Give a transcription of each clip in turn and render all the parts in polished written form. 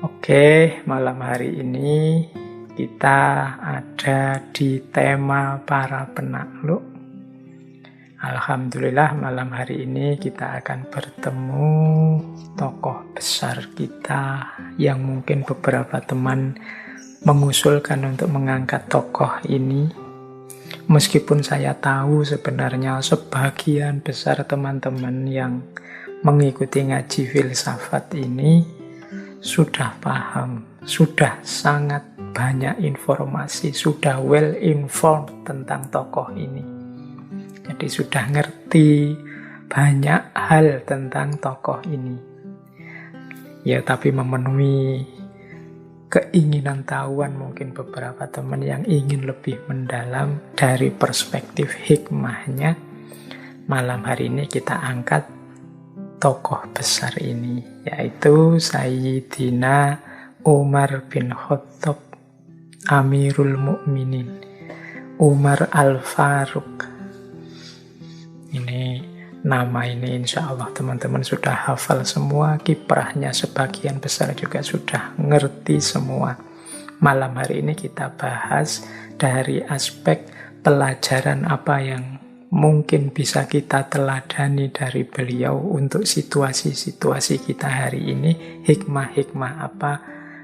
Oke, malam hari ini kita ada di tema para penakluk. Alhamdulillah malam hari ini kita akan bertemu tokoh besar kita yang mungkin beberapa teman mengusulkan untuk mengangkat tokoh ini. Meskipun saya tahu sebenarnya sebagian besar teman-teman yang mengikuti ngaji filsafat ini sudah paham, sudah sangat banyak informasi, sudah well informed tentang tokoh ini. Jadi sudah ngerti banyak hal tentang tokoh ini. Ya, tapi memenuhi keinginan tahuan mungkin beberapa teman yang ingin lebih mendalam dari perspektif hikmahnya. Malam hari ini kita angkat tokoh besar ini, yaitu Sayyidina Umar bin Khattab, Amirul Mukminin, Umar Al-Faruq. Ini nama ini insya Allah teman-teman sudah hafal semua, kiprahnya sebagian besar juga sudah ngerti semua. Malam hari ini kita bahas dari aspek pelajaran apa yang mungkin bisa kita teladani dari beliau untuk situasi-situasi kita hari ini, hikmah-hikmah apa,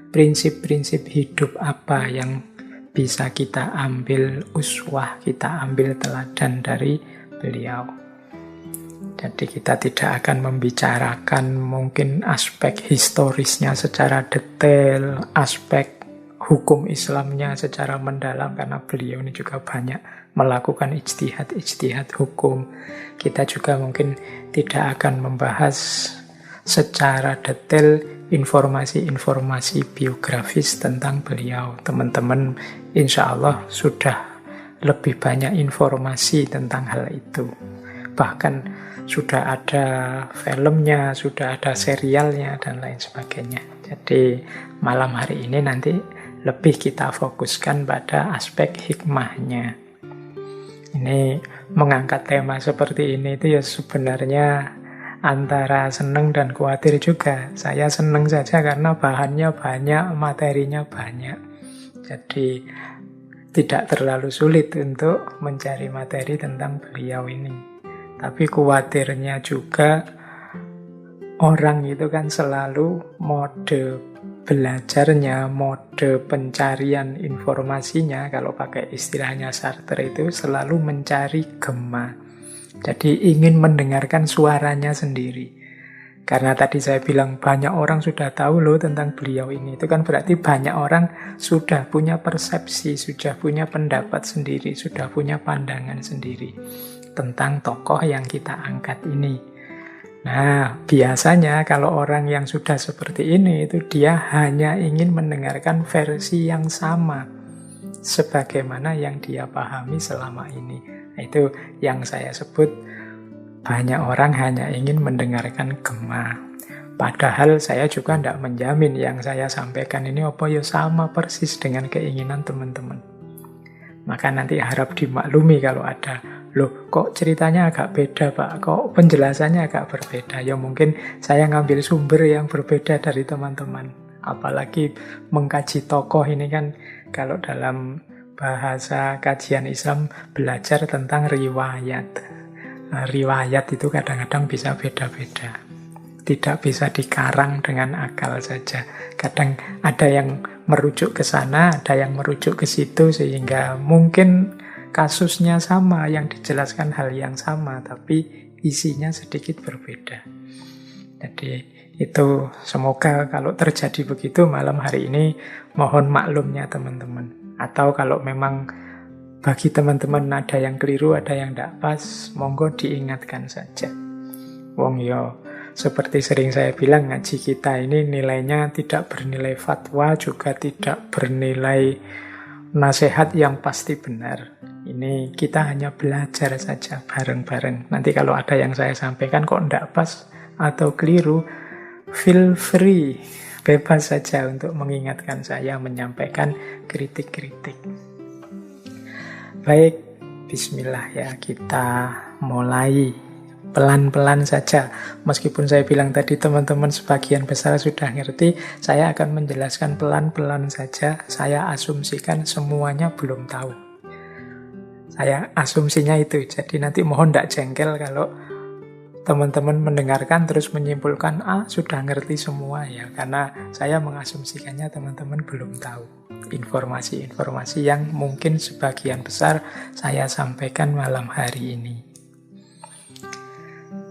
prinsip-prinsip hidup apa yang bisa kita ambil uswah, kita ambil teladan dari beliau. Jadi kita tidak akan membicarakan mungkin aspek historisnya secara detail, aspek hukum Islamnya secara mendalam, karena beliau ini juga banyak melakukan ijtihad hukum. Kita juga mungkin tidak akan membahas secara detail informasi-informasi biografis tentang beliau. Teman-teman insya Allah sudah lebih banyak informasi tentang hal itu. Bahkan sudah ada filmnya, sudah ada serialnya, dan lain sebagainya. Jadi malam hari ini nanti lebih kita fokuskan pada aspek hikmahnya. Ini mengangkat tema seperti ini itu ya sebenarnya antara seneng dan khawatir juga. Saya seneng saja karena bahannya banyak, materinya banyak. Jadi tidak terlalu sulit untuk mencari materi tentang beliau ini. Tapi khawatirnya juga orang itu kan selalu mode belajarnya, mode pencarian informasinya, kalau pakai istilahnya Sartre itu selalu mencari gema. Jadi ingin mendengarkan suaranya sendiri. Karena tadi saya bilang banyak orang sudah tahu loh tentang beliau ini. Itu kan berarti banyak orang sudah punya persepsi, sudah punya pendapat sendiri, sudah punya pandangan sendiri tentang tokoh yang kita angkat ini. Nah, biasanya kalau orang yang sudah seperti ini itu dia hanya ingin mendengarkan versi yang sama sebagaimana yang dia pahami selama ini. Nah, itu yang saya sebut banyak orang hanya ingin mendengarkan gema. Padahal saya juga tidak menjamin yang saya sampaikan ini apa ya sama persis dengan keinginan teman-teman. Maka nanti harap dimaklumi kalau ada, loh kok ceritanya agak beda Pak, kok penjelasannya agak berbeda. Ya mungkin saya ngambil sumber yang berbeda dari teman-teman. Apalagi mengkaji tokoh ini kan kalau dalam bahasa kajian Islam belajar tentang riwayat. Nah, riwayat itu kadang-kadang bisa beda-beda. Tidak bisa dikarang dengan akal saja. Kadang ada yang merujuk ke sana, ada yang merujuk ke situ, sehingga mungkin kasusnya sama, yang dijelaskan hal yang sama, tapi isinya sedikit berbeda. Jadi itu semoga kalau terjadi begitu malam hari ini mohon maklumnya teman-teman. Atau kalau memang bagi teman-teman ada yang keliru, ada yang tidak pas, monggo diingatkan saja. Wong yo, seperti sering saya bilang, ngaji kita ini nilainya tidak bernilai fatwa, juga tidak bernilai nasihat yang pasti benar. Ini kita hanya belajar saja bareng-bareng. Nanti kalau ada yang saya sampaikan kok tidak pas atau keliru, feel free, bebas saja untuk mengingatkan saya, menyampaikan kritik-kritik. Baik, bismillah ya, kita mulai pelan-pelan saja. Meskipun saya bilang tadi teman-teman sebagian besar sudah ngerti, saya akan menjelaskan pelan-pelan saja. Saya asumsikan semuanya belum tahu. Saya asumsinya itu. Jadi nanti mohon tidak jengkel kalau teman-teman mendengarkan terus menyimpulkan, sudah ngerti semua ya. Karena saya mengasumsikannya teman-teman belum tahu informasi-informasi yang mungkin sebagian besar saya sampaikan malam hari ini.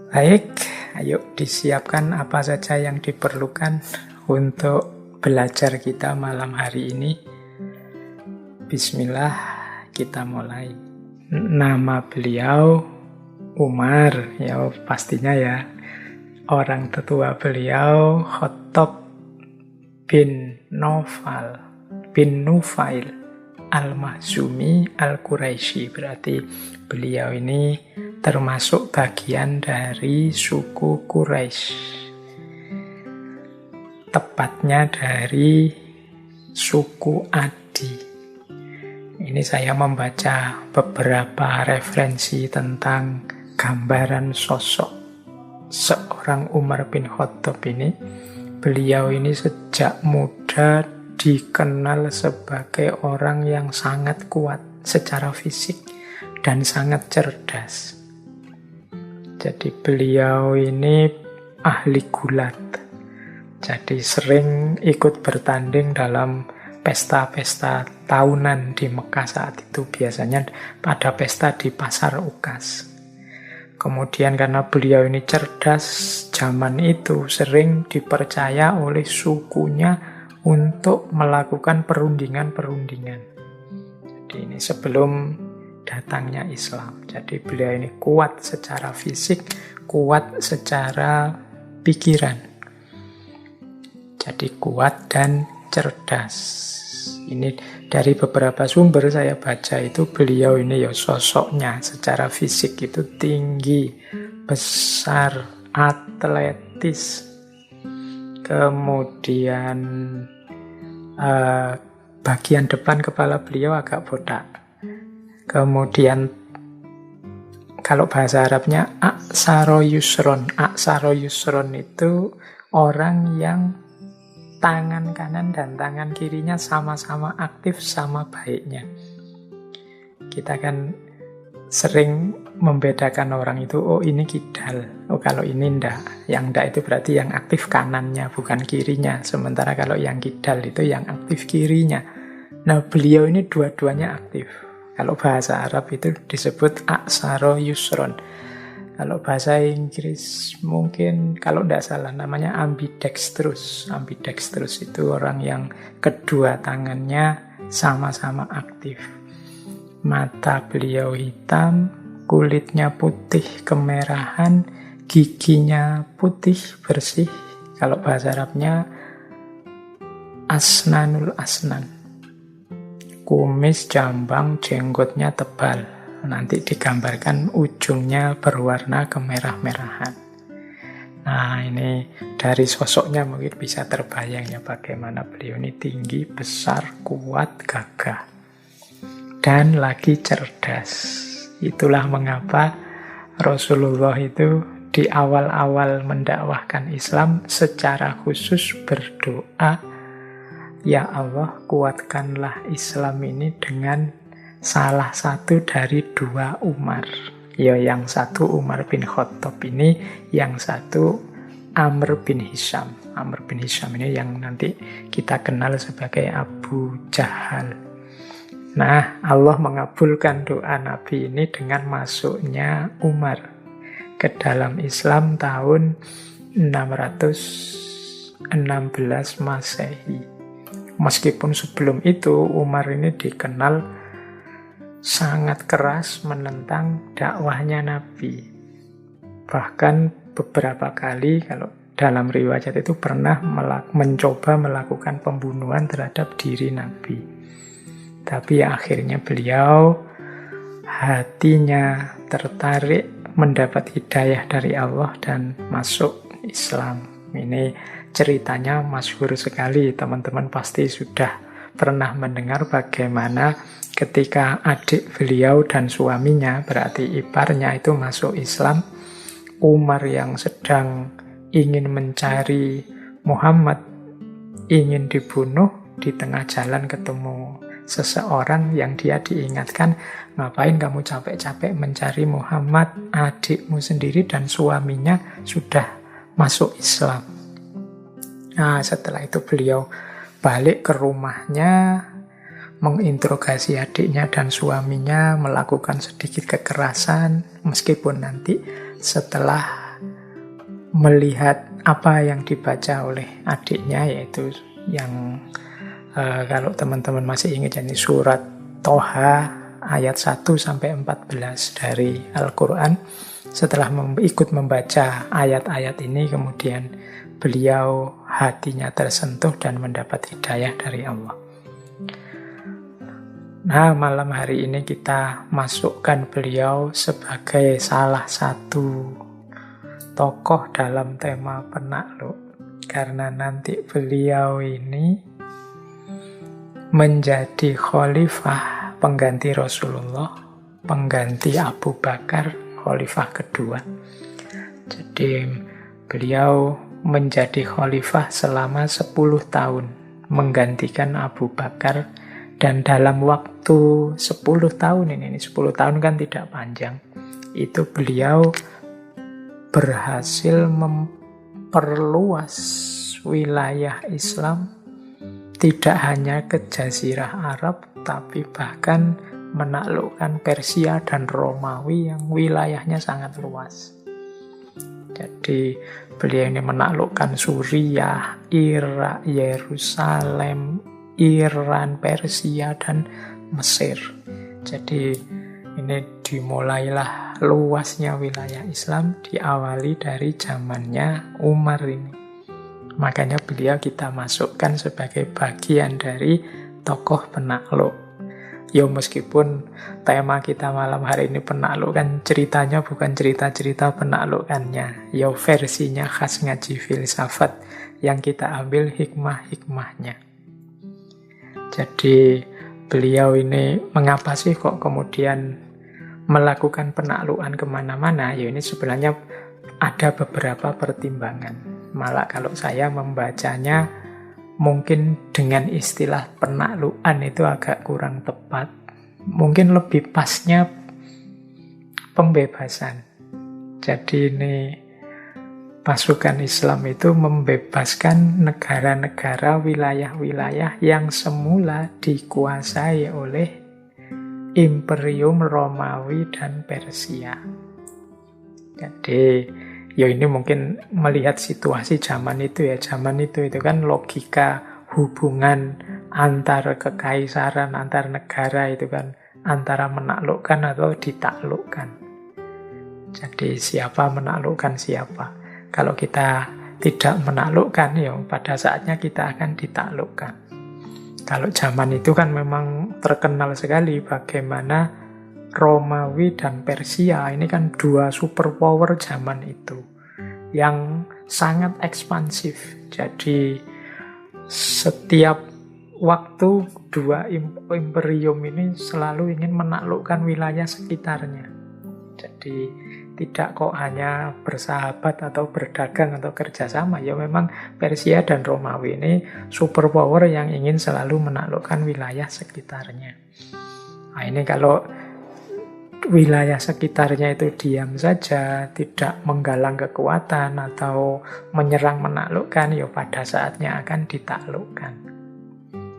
Baik, ayo disiapkan apa saja yang diperlukan untuk belajar kita malam hari ini. Bismillah, kita mulai. Nama beliau Umar, ya pastinya ya. Orang tetua beliau Khattab bin Nufail Al-Makhzumi Al-Quraisy. Berarti beliau ini termasuk bagian dari suku Quraisy. Tepatnya dari suku Adi. Ini saya membaca beberapa referensi tentang gambaran sosok seorang Umar bin Khattab ini. Beliau ini sejak muda dikenal sebagai orang yang sangat kuat secara fisik dan sangat cerdas. Jadi beliau ini ahli gulat. Jadi sering ikut bertanding dalam pesta-pesta tahunan di Mekah saat itu. Biasanya ada pesta di Pasar Ukas. Kemudian karena beliau ini cerdas, zaman itu sering dipercaya oleh sukunya untuk melakukan perundingan-perundingan. Jadi ini sebelum datangnya Islam. Jadi beliau ini kuat secara fisik, kuat secara pikiran. Jadi kuat dan cerdas. Ini dari beberapa sumber saya baca itu beliau ini ya sosoknya secara fisik itu tinggi, besar, atletis. Kemudian bagian depan kepala beliau agak botak. Kemudian kalau bahasa Arabnya aksaro yusron. Aksaro yusron itu orang yang tangan kanan dan tangan kirinya sama-sama aktif, sama baiknya. Kita kan sering membedakan orang itu, oh ini kidal, oh kalau ini ndak. Yang ndak itu berarti yang aktif kanannya, bukan kirinya. Sementara kalau yang kidal itu yang aktif kirinya. Nah beliau ini dua-duanya aktif. Kalau bahasa Arab itu disebut aksaro yusron. Kalau bahasa Inggris mungkin kalau tidak salah namanya ambidextrous. Ambidextrous itu orang yang kedua tangannya sama-sama aktif. Mata beliau hitam, kulitnya putih kemerahan, giginya putih bersih. Kalau bahasa Arabnya asnanul asnan. Kumis, jambang, jenggotnya tebal. Nanti digambarkan ujungnya berwarna kemerah-merahan. Nah ini dari sosoknya mungkin bisa terbayang ya bagaimana beliau ini tinggi, besar, kuat, gagah. Dan lagi cerdas. Itulah mengapa Rasulullah itu di awal-awal mendakwahkan Islam secara khusus berdoa, ya Allah kuatkanlah Islam ini dengan salah satu dari dua Umar. Ya yang satu Umar bin Khattab ini, yang satu Amr bin Hisham. Amr bin Hisham ini yang nanti kita kenal sebagai Abu Jahal. Nah, Allah mengabulkan doa Nabi ini dengan masuknya Umar ke dalam Islam tahun 616 Masehi. Meskipun sebelum itu Umar ini dikenal sangat keras menentang dakwahnya Nabi. Bahkan beberapa kali kalau dalam riwayat itu pernah mencoba melakukan pembunuhan terhadap diri Nabi. Tapi akhirnya beliau hatinya tertarik mendapat hidayah dari Allah dan masuk Islam. Ini ceritanya masyhur sekali, teman-teman pasti sudah pernah mendengar bagaimana ketika adik beliau dan suaminya, berarti iparnya itu masuk Islam, Umar yang sedang ingin mencari Muhammad, ingin dibunuh, di tengah jalan ketemu seseorang yang dia diingatkan, ngapain kamu capek-capek mencari Muhammad, adikmu sendiri dan suaminya sudah masuk Islam. Nah, setelah itu beliau balik ke rumahnya, menginterogasi adiknya dan suaminya, melakukan sedikit kekerasan, meskipun nanti setelah melihat apa yang dibaca oleh adiknya, yaitu yang kalau teman-teman masih ingat, ini surat Toha ayat 1-14 dari Al-Quran. Setelah ikut membaca ayat-ayat ini, kemudian beliau hatinya tersentuh dan mendapat hidayah dari Allah. Nah, malam hari ini kita masukkan beliau sebagai salah satu tokoh dalam tema penakluk. Karena nanti beliau ini menjadi khalifah pengganti Rasulullah, pengganti Abu Bakar, khalifah kedua. Jadi beliau menjadi khalifah selama 10 tahun, menggantikan Abu Bakar. Dan dalam waktu 10 tahun ini 10 tahun kan tidak panjang, itu beliau berhasil memperluas wilayah Islam, tidak hanya ke Jazirah Arab, tapi bahkan menaklukkan Persia dan Romawi yang wilayahnya sangat luas. Jadi beliau ini menaklukkan Suriah, Irak, Yerusalem, Iran, Persia, dan Mesir. Jadi ini dimulailah luasnya wilayah Islam, diawali dari zamannya Umar ini. Makanya beliau kita masukkan sebagai bagian dari tokoh penakluk. Ya meskipun tema kita malam hari ini penakluk, kan ceritanya bukan cerita-cerita penaklukannya. Ya versinya khas ngaji filsafat yang kita ambil hikmah-hikmahnya. Jadi beliau ini mengapa sih kok kemudian melakukan penaklukan kemana-mana? Ya ini sebenarnya ada beberapa pertimbangan. Malah kalau saya membacanya mungkin dengan istilah penaklukan itu agak kurang tepat. Mungkin lebih pasnya pembebasan. Jadi ini pasukan Islam itu membebaskan negara-negara, wilayah-wilayah yang semula dikuasai oleh Imperium Romawi dan Persia. Jadi, ya ini mungkin melihat situasi zaman itu ya. Zaman itu kan logika hubungan antar kekaisaran, antar negara itu kan antara menaklukkan atau ditaklukkan. Jadi siapa menaklukkan siapa. Kalau kita tidak menaklukkan, ya pada saatnya kita akan ditaklukkan. Kalau zaman itu kan memang terkenal sekali bagaimana Romawi dan Persia ini kan dua superpower zaman itu yang sangat ekspansif. Jadi setiap waktu dua imperium ini selalu ingin menaklukkan wilayah sekitarnya. Jadi tidak kok hanya bersahabat atau berdagang atau kerjasama. Ya memang Persia dan Romawi ini superpower yang ingin selalu menaklukkan wilayah sekitarnya. Nah ini kalau wilayah sekitarnya itu diam saja, tidak menggalang kekuatan atau menyerang menaklukkan, ya pada saatnya akan ditaklukkan.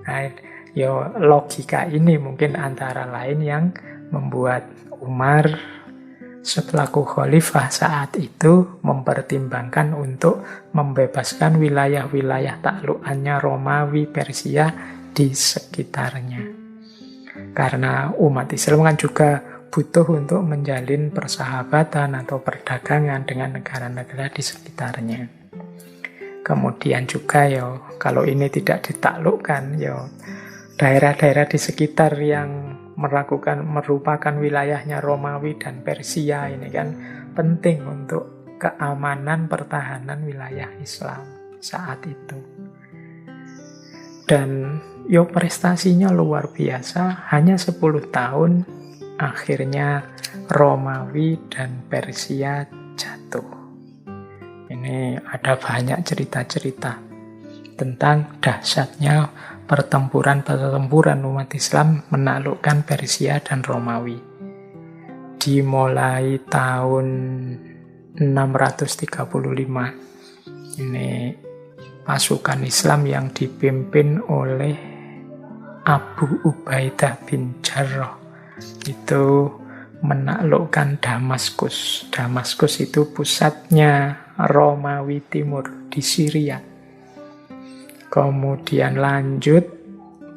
Nah, ya logika ini mungkin antara lain yang membuat Umar selaku khalifah saat itu mempertimbangkan untuk membebaskan wilayah-wilayah taklukannya Romawi, Persia di sekitarnya. Karena umat Islam kan juga butuh untuk menjalin persahabatan atau perdagangan dengan negara-negara di sekitarnya. Kemudian juga ya kalau ini tidak ditaklukkan, ya daerah-daerah di sekitar yang merupakan wilayahnya Romawi dan Persia ini kan penting untuk keamanan pertahanan wilayah Islam saat itu. Dan yo prestasinya luar biasa, hanya 10 tahun akhirnya Romawi dan Persia jatuh. Ini ada banyak cerita-cerita tentang dahsyatnya pertempuran umat Islam menaklukkan Persia dan Romawi. Dimulai tahun 635, ini pasukan Islam yang dipimpin oleh Abu Ubaidah bin Jarrah itu menaklukkan Damaskus. Damaskus itu pusatnya Romawi Timur di Syria. Kemudian lanjut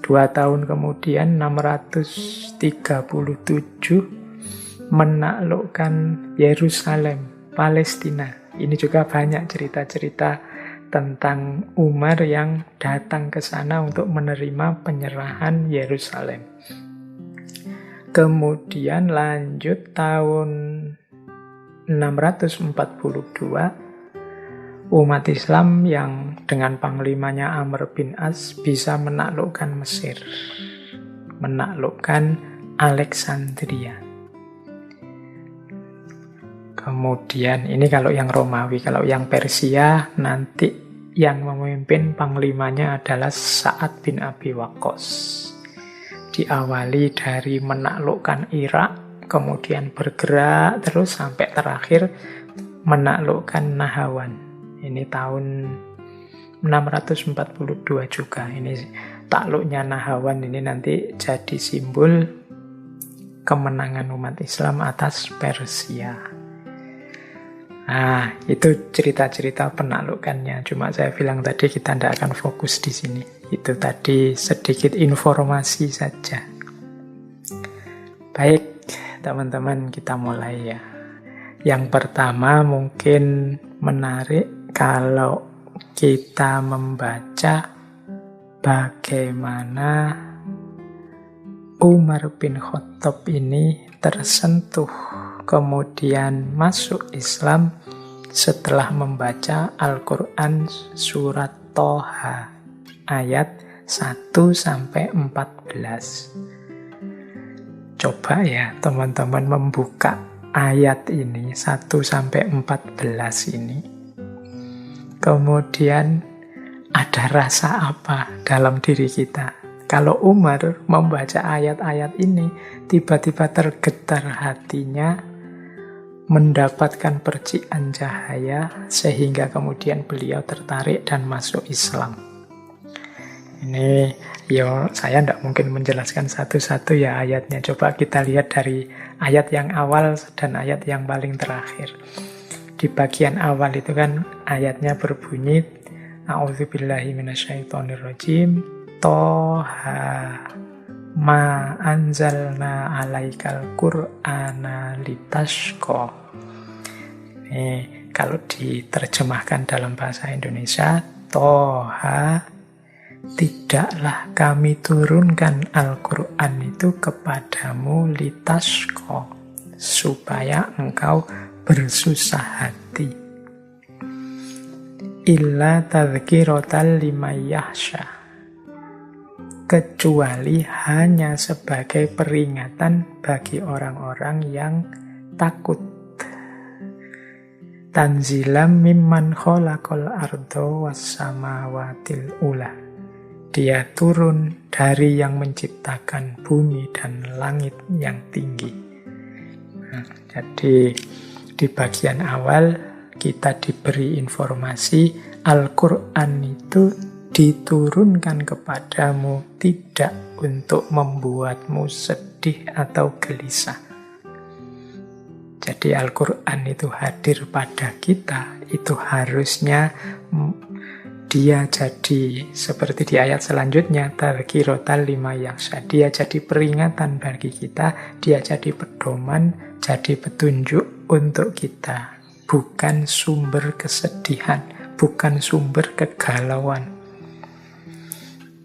2 tahun kemudian 637 menaklukkan Yerusalem, Palestina. Ini juga banyak cerita-cerita tentang Umar yang datang ke sana untuk menerima penyerahan Yerusalem. Kemudian lanjut tahun 642, umat Islam yang dengan panglimanya Amr bin As bisa menaklukkan Mesir, menaklukkan Alexandria. Kemudian ini kalau yang Romawi, kalau yang Persia nanti yang memimpin panglimanya adalah Sa'ad bin Abi Waqqas. Diawali dari menaklukkan Irak, kemudian bergerak terus sampai terakhir menaklukkan Nahawan. Ini tahun 642 juga. Ini takluknya Nahawan ini nanti jadi simbol kemenangan umat Islam atas Persia. Nah, itu cerita-cerita penaklukannya. Cuma saya bilang tadi kita tidak akan fokus di sini. Itu tadi sedikit informasi saja. Baik, teman-teman, kita mulai ya. Yang pertama mungkin menarik kalau kita membaca bagaimana Umar bin Khattab ini tersentuh kemudian masuk Islam setelah membaca Al-Quran surat Toha ayat 1-14. Coba ya teman-teman membuka ayat ini 1-14 ini. Kemudian ada rasa apa dalam diri kita? Kalau Umar membaca ayat-ayat ini, tiba-tiba tergetar hatinya, mendapatkan percikan cahaya, sehingga kemudian beliau tertarik dan masuk Islam. Ini saya tidak mungkin menjelaskan satu-satu ya ayatnya. Coba kita lihat dari ayat yang awal dan ayat yang paling terakhir. Di bagian awal itu kan ayatnya berbunyi, A'udzubillahi minasyaitonirrajim, Toha ma anzalna alaikal qur'ana litashqa. Ini kalau diterjemahkan dalam bahasa Indonesia, Toha, tidaklah kami turunkan Al-Quran itu kepadamu litashqa, supaya engkau bersusah hati. Illa tadhkiratan liman yakhsha, kecuali hanya sebagai peringatan bagi orang-orang yang takut. Tanzilam mimman khalaqal arda was samawatil ula, dia turun dari yang menciptakan bumi dan langit yang tinggi. Jadi di bagian awal kita diberi informasi Al-Quran itu diturunkan kepadamu tidak untuk membuatmu sedih atau gelisah. Jadi Al-Quran itu hadir pada kita, itu harusnya dia jadi seperti di ayat selanjutnya, tadhkiratan liman yakhsha, dia jadi peringatan bagi kita, dia jadi pedoman, jadi petunjuk untuk kita, bukan sumber kesedihan, bukan sumber kegalauan.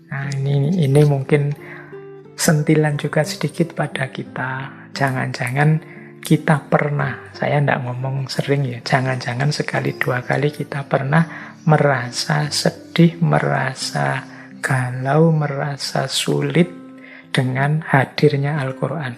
Nah, ini mungkin sentilan juga sedikit pada kita. Jangan-jangan kita pernah, saya tidak ngomong sering ya, jangan-jangan sekali dua kali kita pernah merasa sedih, merasa galau, merasa sulit dengan hadirnya Al-Quran.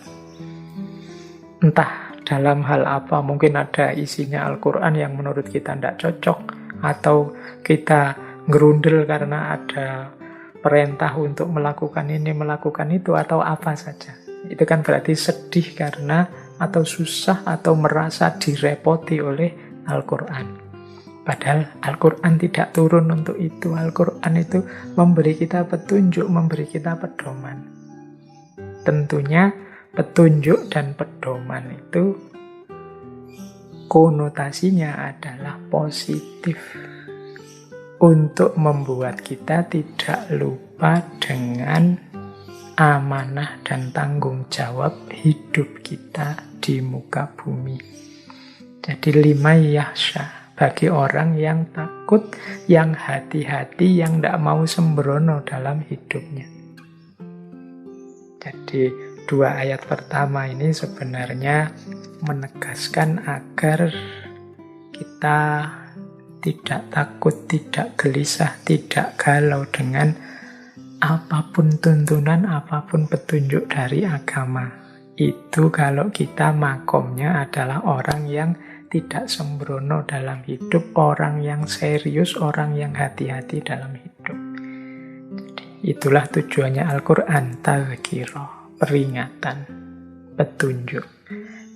Entah dalam hal apa. Mungkin ada isinya Al-Quran yang menurut kita tidak cocok, atau kita ngerundel karena ada perintah untuk melakukan ini, melakukan itu, atau apa saja. Itu kan berarti sedih karena, atau susah, atau merasa direpoti oleh Al-Quran. Padahal Al-Quran tidak turun untuk itu. Al-Quran itu memberi kita petunjuk, memberi kita pedoman. Tentunya petunjuk dan pedoman itu konotasinya adalah positif, untuk membuat kita tidak lupa dengan amanah dan tanggung jawab hidup kita di muka bumi. Jadi liman yakhsha, bagi orang yang takut, yang hati-hati, yang tidak mau sembrono dalam hidupnya. Jadi 2 ayat pertama ini sebenarnya menegaskan agar kita tidak takut, tidak gelisah, tidak galau dengan apapun tuntunan, apapun petunjuk dari agama. Itu kalau kita makomnya adalah orang yang tidak sembrono dalam hidup, orang yang serius, orang yang hati-hati dalam hidup. Jadi, itulah tujuannya Al-Quran, tazkirah, peringatan, petunjuk.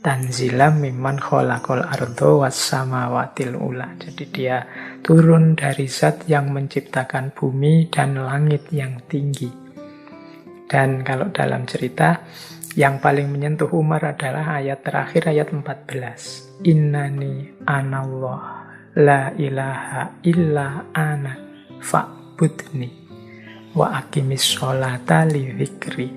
Tanzilam mimman khalaqal ardo was samawatil ula. Jadi dia turun dari zat yang menciptakan bumi dan langit yang tinggi. Dan kalau dalam cerita, yang paling menyentuh Umar adalah ayat terakhir, ayat 14. Innani anallah la ilaha illa ana fa'budni wa aqimis sholata li dzikri.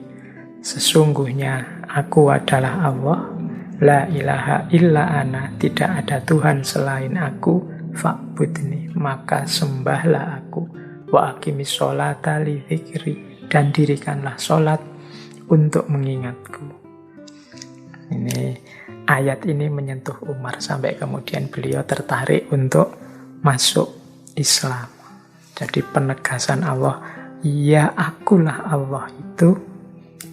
Sesungguhnya aku adalah Allah, la ilaha illa ana, tidak ada Tuhan selain aku, fa'budni, maka sembahlah aku, wa aqimis sholata li dzikri, dan dirikanlah sholat untuk mengingatku. Ini ayat ini menyentuh Umar sampai kemudian beliau tertarik untuk masuk Islam. Jadi penegasan Allah, ya akulah Allah itu,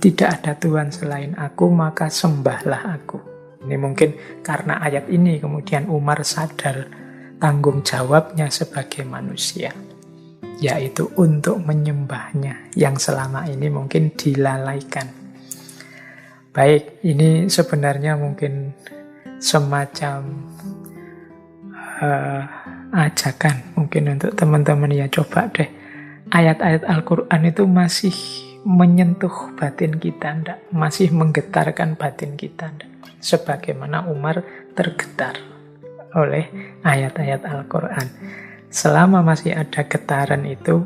tidak ada Tuhan selain aku, maka sembahlah aku. Ini mungkin karena ayat ini kemudian Umar sadar tanggung jawabnya sebagai manusia, yaitu untuk menyembahnya yang selama ini mungkin dilalaikan. Baik, ini sebenarnya mungkin semacam ajakan mungkin untuk teman-teman, ya coba deh ayat-ayat Al-Quran itu masih menyentuh batin kita enggak? Masih menggetarkan batin kita enggak? Sebagaimana Umar tergetar oleh ayat-ayat Al-Quran. Selama masih ada getaran itu,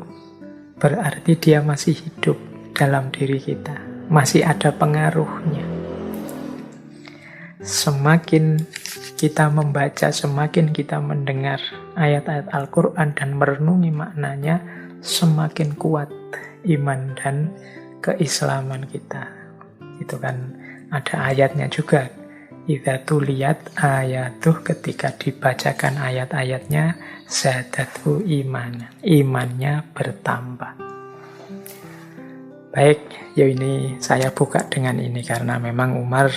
berarti dia masih hidup dalam diri kita, masih ada pengaruhnya. Semakin kita membaca, semakin kita mendengar ayat-ayat Al-Quran dan merenungi maknanya, semakin kuat iman dan keislaman kita. Itu kan ada ayatnya juga. Idza tuliyat ayatuh, ketika dibacakan ayat-ayatnya, zadatu iman, imannya bertambah. Baik, ya ini saya buka dengan ini karena memang Umar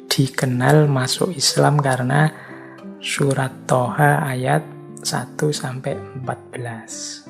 dikenal masuk Islam karena surat Toha ayat 1-14.